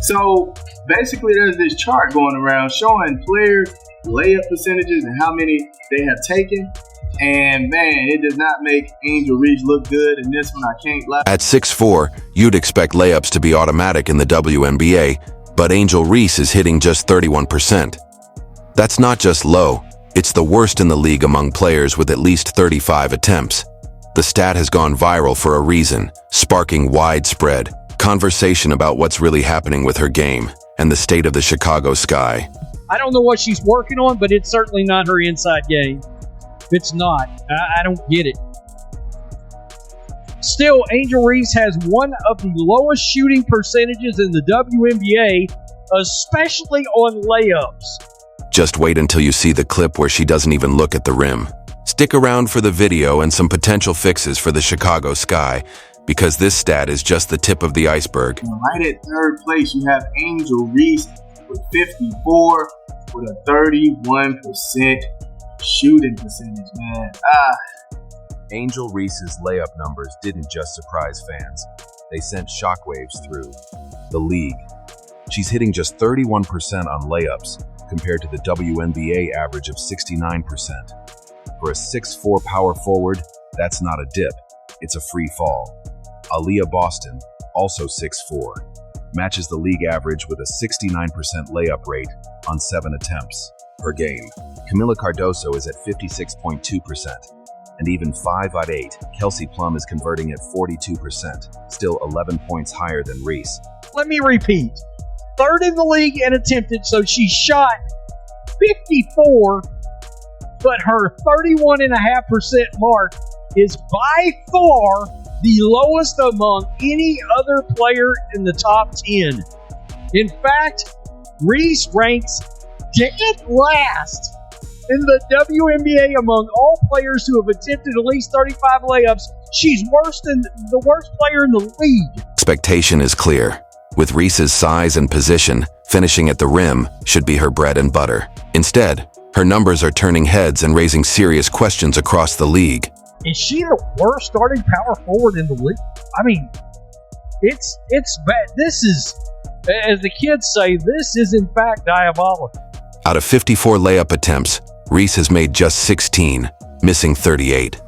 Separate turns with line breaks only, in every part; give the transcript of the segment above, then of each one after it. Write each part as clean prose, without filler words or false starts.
So basically there's this chart going around showing players' layup percentages and how many they have taken. And man, it does not make Angel Reese look good in this one, I can't lie.
At 6'4", you'd expect layups to be automatic in the WNBA, but Angel Reese is hitting just 31%. That's not just low, it's the worst in the league among players with at least 35 attempts. The stat has gone viral for a reason, sparking widespread conversation about what's really happening with her game and the state of the Chicago Sky.
I don't know what she's working on, but it's certainly not her inside game. It's not. I don't get it. Still, Angel Reese has one of the lowest shooting percentages in the WNBA, especially on layups.
Just wait until you see the clip where she doesn't even look at the rim. Stick around for the video and some potential fixes for the Chicago Sky, because this stat is just the tip of the iceberg.
Right at third place, you have Angel Reese with 54 with a 31% shooting percentage, man.
Angel Reese's layup numbers didn't just surprise fans. They sent shockwaves through the league. She's hitting just 31% on layups, compared to the WNBA average of 69%. For a 6'4" power forward, that's not a dip, it's a free fall. Aaliyah Boston, also 6'4", matches the league average with a 69% layup rate on 7 attempts per game. Camila Cardoso is at 56.2%, and even 5 out 8, Kelsey Plum is converting at 42%, still 11 points higher than Reese.
Let me repeat. Third in the league and attempted, so she shot 54, but her 31.5% mark is by far the lowest among any other player in the top 10. In fact, Reese ranks dead last in the WNBA among all players who have attempted at least 35 layups. She's worse than the worst player in the league.
Expectation is clear. With Reese's size and position, finishing at the rim should be her bread and butter. Instead, her numbers are turning heads and raising serious questions across the league.
Is she the worst starting power forward in the league? I mean, it's bad. This is, as the kids say, this is in fact diabolical.
Out of 54 layup attempts, Reese has made just 16, missing 38.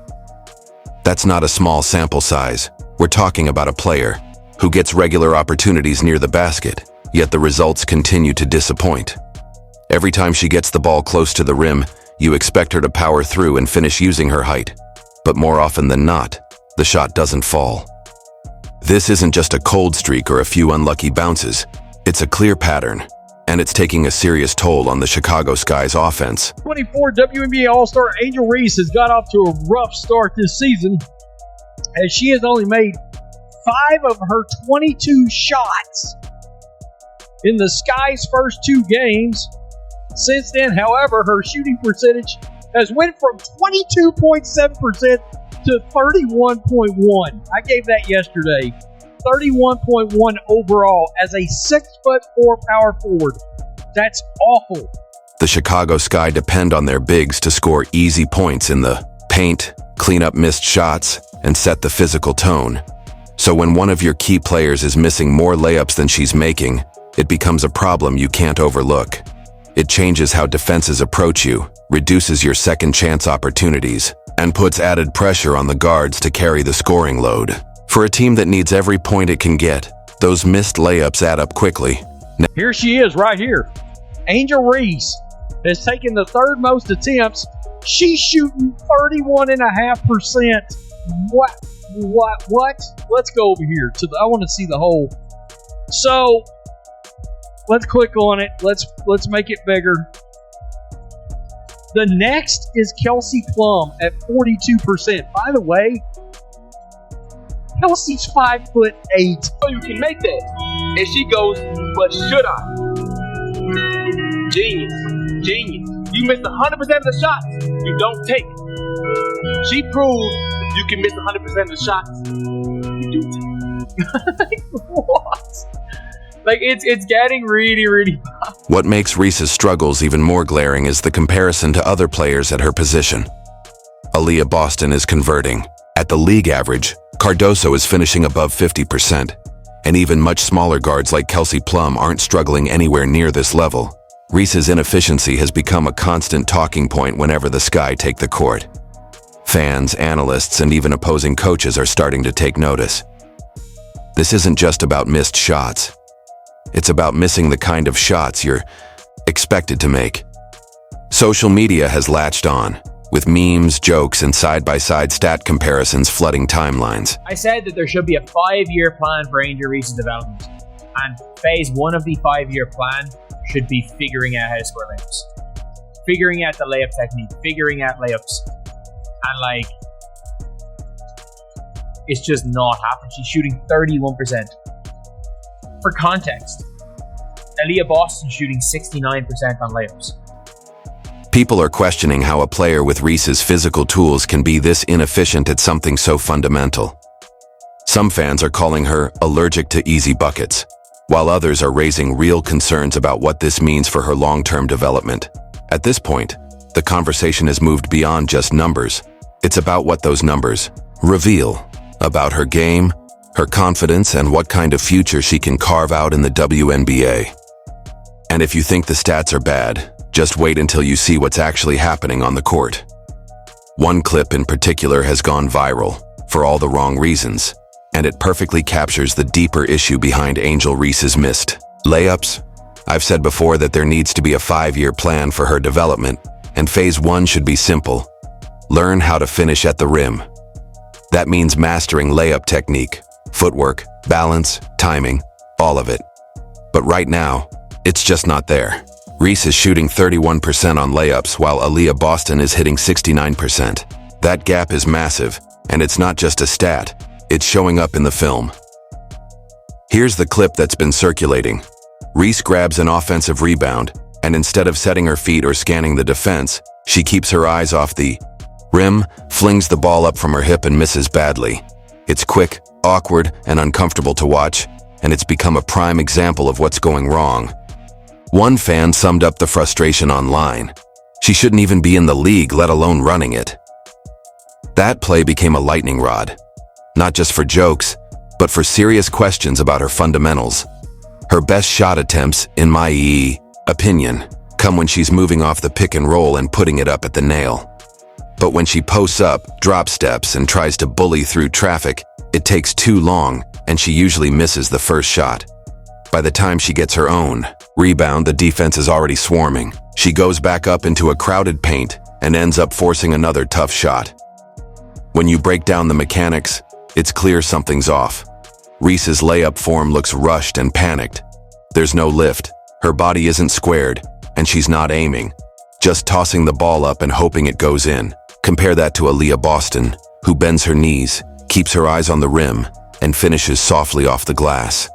That's not a small sample size. We're talking about a player who gets regular opportunities near the basket, yet the results continue to disappoint. Every time she gets the ball close to the rim, you expect her to power through and finish using her height. But more often than not, the shot doesn't fall. This isn't just a cold streak or a few unlucky bounces. It's a clear pattern, and it's taking a serious toll on the Chicago Sky's offense.
24 WNBA All-Star Angel Reese has got off to a rough start this season, as she has only made 5 of her 22 shots in the Sky's first 2 games. Since then, however, her shooting percentage has went from 22.7% to 31.1. I gave that yesterday. 31.1 overall as a 6'4" power forward. That's awful.
The Chicago Sky depend on their bigs to score easy points in the paint, clean up missed shots, and set the physical tone. So when one of your key players is missing more layups than she's making, it becomes a problem you can't overlook. It changes how defenses approach you, reduces your second chance opportunities, and puts added pressure on the guards to carry the scoring load. For a team that needs every point it can get, those missed layups add up quickly.
Here she is right here. Angel Reese has taken the 3rd most attempts. She's shooting 31.5%. What? Let's go over here. I want to see the whole. So, let's click on it. Let's make it bigger. The next is Kelsey Plum at 42%. By the way, Kelsey's 5'8".
So you can make that. And she goes, but should I? Genius. You miss 100% of the shots you don't take. She proved you can miss 100% of the shots you do take. What? Like, it's getting really, really bad.
What makes Reese's struggles even more glaring is the comparison to other players at her position. Aaliyah Boston is converting. At the league average, Cardoso is finishing above 50%. and even much smaller guards like Kelsey Plum aren't struggling anywhere near this level. Reese's inefficiency has become a constant talking point whenever the Sky take the court. Fans, analysts, and even opposing coaches are starting to take notice. This isn't just about missed shots. It's about missing the kind of shots you're expected to make. Social media has latched on, with memes, jokes, and side-by-side stat comparisons flooding timelines.
I said that there should be a 5-year plan for Angel Reese's development, and phase 1 of the 5-year plan should be figuring out how to score layups. Figuring out the layup technique, figuring out layups. And it's just not happening. She's shooting 31%. For context, Aaliyah Boston shooting 69% on layups.
People are questioning how a player with Reese's physical tools can be this inefficient at something so fundamental. Some fans are calling her allergic to easy buckets, while others are raising real concerns about what this means for her long-term development. At this point, the conversation has moved beyond just numbers. It's about what those numbers reveal about her game, her confidence, and what kind of future she can carve out in the WNBA. And if you think the stats are bad, just wait until you see what's actually happening on the court. One clip in particular has gone viral, for all the wrong reasons, and it perfectly captures the deeper issue behind Angel Reese's missed layups. I've said before that there needs to be a 5-year plan for her development, and phase 1 should be simple. Learn how to finish at the rim. That means mastering layup technique, footwork, balance, timing, all of it. But right now, it's just not there. Reese is shooting 31% on layups while Aaliyah Boston is hitting 69%. That gap is massive, and it's not just a stat, it's showing up in the film. Here's the clip that's been circulating. Reese grabs an offensive rebound, and instead of setting her feet or scanning the defense, she keeps her eyes off the rim, flings the ball up from her hip and misses badly. It's quick, awkward, and uncomfortable to watch, and it's become a prime example of what's going wrong. One fan summed up the frustration online. She shouldn't even be in the league, let alone running it. That play became a lightning rod, not just for jokes, but for serious questions about her fundamentals. Her best shot attempts, in my opinion, come when she's moving off the pick and roll and putting it up at the nail. But when she posts up, drop steps, and tries to bully through traffic, it takes too long, and she usually misses the first shot. By the time she gets her own rebound, the defense is already swarming. She goes back up into a crowded paint and ends up forcing another tough shot. When you break down the mechanics, it's clear something's off. Reese's layup form looks rushed and panicked. There's no lift, her body isn't squared, and she's not aiming, just tossing the ball up and hoping it goes in. Compare that to Aaliyah Boston, who bends her knees, keeps her eyes on the rim, and finishes softly off the glass.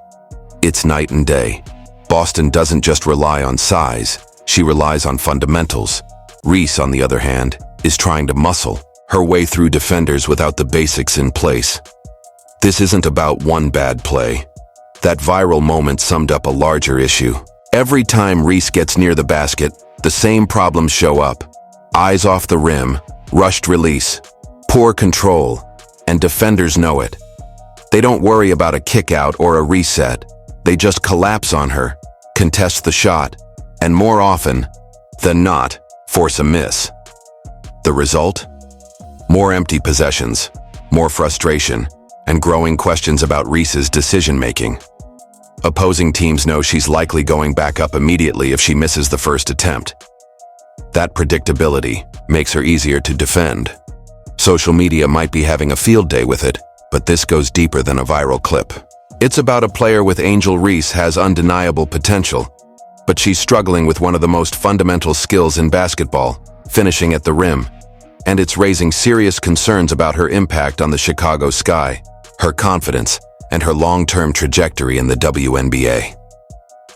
It's night and day. Boston doesn't just rely on size, she relies on fundamentals. Reese, on the other hand, is trying to muscle her way through defenders without the basics in place. This isn't about one bad play. That viral moment summed up a larger issue. Every time Reese gets near the basket, the same problems show up. Eyes off the rim, rushed release, poor control, and defenders know it. They don't worry about a kick out or a reset. They just collapse on her, contest the shot, and more often than not, force a miss. The result? More empty possessions, more frustration, and growing questions about Reese's decision-making. Opposing teams know she's likely going back up immediately if she misses the first attempt. That predictability makes her easier to defend. Social media might be having a field day with it, but this goes deeper than a viral clip. It's about a player with Angel Reese has undeniable potential, but she's struggling with one of the most fundamental skills in basketball, finishing at the rim. And it's raising serious concerns about her impact on the Chicago Sky, her confidence, and her long-term trajectory in the WNBA.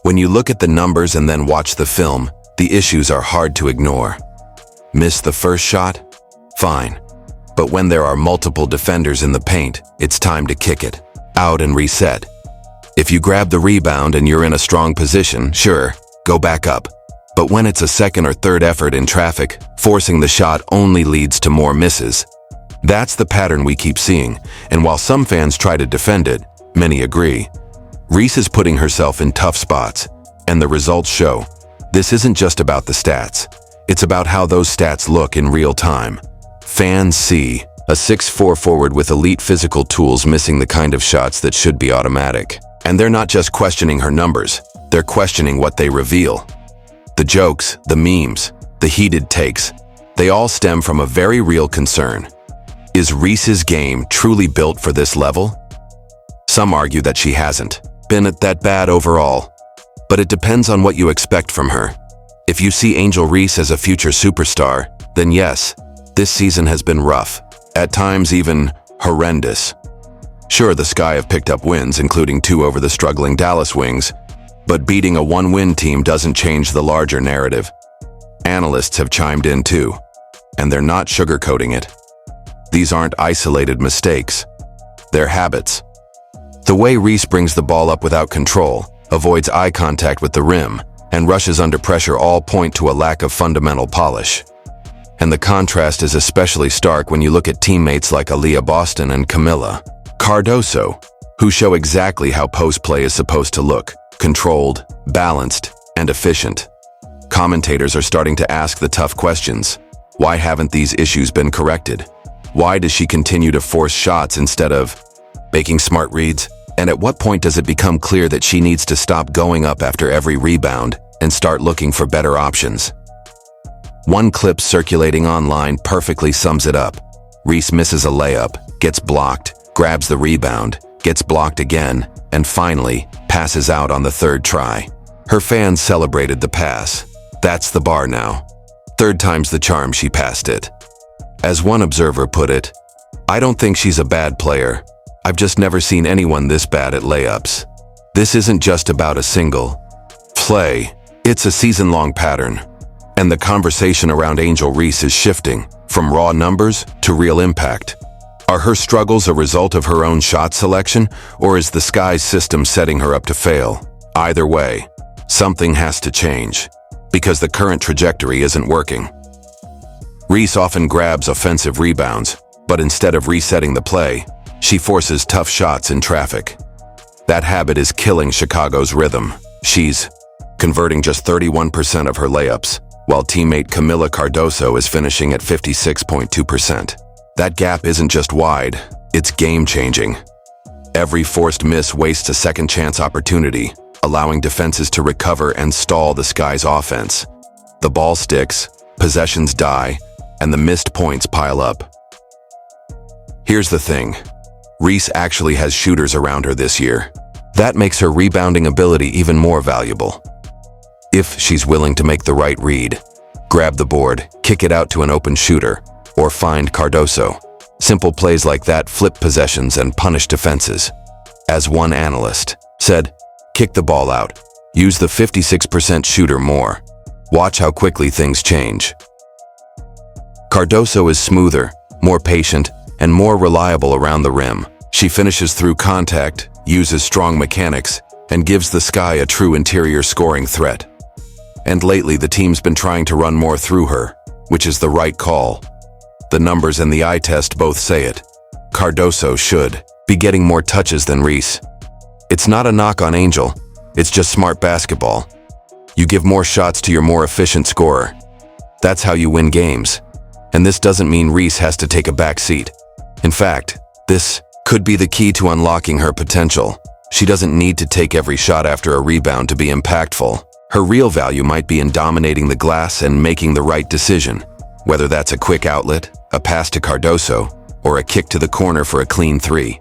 When you look at the numbers and then watch the film, the issues are hard to ignore. Miss the first shot? Fine. But when there are multiple defenders in the paint, it's time to kick it out and reset. If you grab the rebound and you're in a strong position, sure, go back up. But when it's a second or third effort in traffic, forcing the shot only leads to more misses. That's the pattern we keep seeing, and while some fans try to defend it, many agree. Reese is putting herself in tough spots, and the results show. This isn't just about the stats. It's about how those stats look in real time. Fans see a 6'4" forward with elite physical tools missing the kind of shots that should be automatic. And they're not just questioning her numbers, they're questioning what they reveal. The jokes, the memes, the heated takes, they all stem from a very real concern. Is Reese's game truly built for this level? Some argue that she hasn't been that bad overall, but it depends on what you expect from her. If you see Angel Reese as a future superstar, then yes, this season has been rough, at times even horrendous. Sure, the Sky have picked up wins, including 2 over the struggling Dallas Wings, but beating a 1-win team doesn't change the larger narrative. Analysts have chimed in too, and they're not sugarcoating it. These aren't isolated mistakes. They're habits. The way Reese brings the ball up without control, avoids eye contact with the rim, and rushes under pressure all point to a lack of fundamental polish. And the contrast is especially stark when you look at teammates like Aaliyah Boston and Camila Cardoso, who show exactly how post play is supposed to look: controlled, balanced, and efficient. Commentators are starting to ask the tough questions. Why haven't these issues been corrected? Why does she continue to force shots instead of making smart reads? And at what point does it become clear that she needs to stop going up after every rebound and start looking for better options? One clip circulating online perfectly sums it up. Reese misses a layup, gets blocked, grabs the rebound, gets blocked again, and finally passes out on the 3rd try. Her fans celebrated the pass. That's the bar now. 3rd time's the charm, she passed it. As one observer put it, "I don't think she's a bad player. I've just never seen anyone this bad at layups." This isn't just about a single play. It's a season-long pattern. And the conversation around Angel Reese is shifting from raw numbers to real impact. Are her struggles a result of her own shot selection, or is the Sky's system setting her up to fail? Either way, something has to change, because the current trajectory isn't working. Reese often grabs offensive rebounds, but instead of resetting the play, she forces tough shots in traffic. That habit is killing Chicago's rhythm. She's converting just 31% of her layups, while teammate Camila Cardoso is finishing at 56.2%. That gap isn't just wide, it's game-changing. Every forced miss wastes a second-chance opportunity, allowing defenses to recover and stall the Sky's offense. The ball sticks, possessions die, and the missed points pile up. Here's the thing. Reese actually has shooters around her this year. That makes her rebounding ability even more valuable. If she's willing to make the right read, grab the board, kick it out to an open shooter, or find Cardoso. Simple plays like that flip possessions and punish defenses. As one analyst said, kick the ball out. Use the 56% shooter more. Watch how quickly things change. Cardoso is smoother, more patient, and more reliable around the rim. She finishes through contact, uses strong mechanics, and gives the Sky a true interior scoring threat. And lately the team's been trying to run more through her, which is the right call. The numbers and the eye test both say it. Cardoso should be getting more touches than Reese. It's not a knock on Angel, it's just smart basketball. You give more shots to your more efficient scorer. That's how you win games. And this doesn't mean Reese has to take a back seat. In fact, this could be the key to unlocking her potential. She doesn't need to take every shot after a rebound to be impactful. Her real value might be in dominating the glass and making the right decision, whether that's a quick outlet, a pass to Cardoso, or a kick to the corner for a clean 3.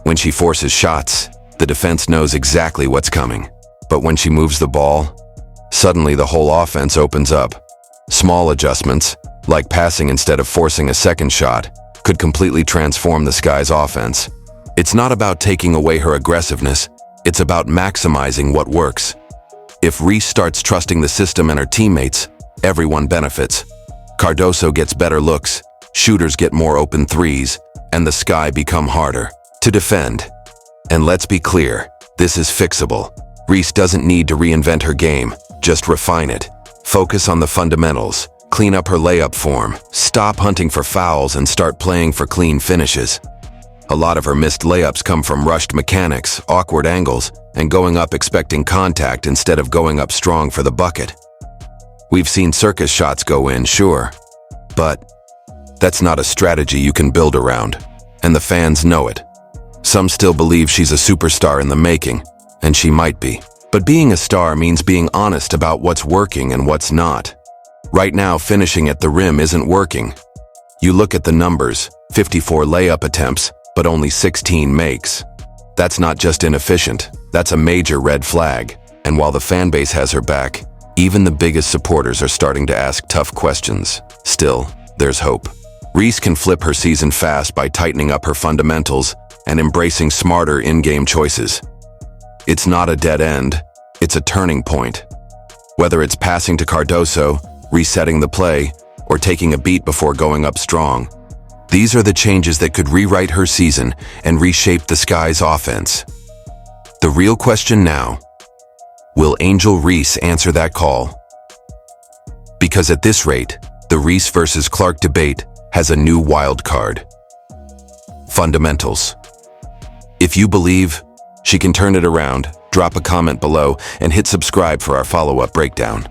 When she forces shots, the defense knows exactly what's coming. But when she moves the ball, suddenly the whole offense opens up. Small adjustments, like passing instead of forcing a second shot, could completely transform the Sky's offense. It's not about taking away her aggressiveness, it's about maximizing what works. If Reese starts trusting the system and her teammates, everyone benefits. Cardoso gets better looks, shooters get more open threes, and the Sky become harder to defend. And let's be clear, this is fixable. Reese doesn't need to reinvent her game, just refine it. Focus on the fundamentals, clean up her layup form, stop hunting for fouls and start playing for clean finishes. A lot of her missed layups come from rushed mechanics, awkward angles, and going up expecting contact instead of going up strong for the bucket. We've seen circus shots go in, sure, but that's not a strategy you can build around, and the fans know it. Some still believe she's a superstar in the making, and she might be. But being a star means being honest about what's working and what's not. Right now, finishing at the rim isn't working. You look at the numbers, 54 layup attempts, but only 16 makes. That's not just inefficient, that's a major red flag. And while the fan base has her back, even the biggest supporters are starting to ask tough questions. Still, there's hope. Reese can flip her season fast by tightening up her fundamentals and embracing smarter in-game choices. It's not a dead end, it's a turning point. Whether it's passing to Cardoso, resetting the play, or taking a beat before going up strong, these are the changes that could rewrite her season and reshape the Sky's offense. The real question now, will Angel Reese answer that call? Because at this rate, the Reese versus Clark debate has a new wild card. Fundamentals. If you believe she can turn it around, drop a comment below and hit subscribe for our follow-up breakdown.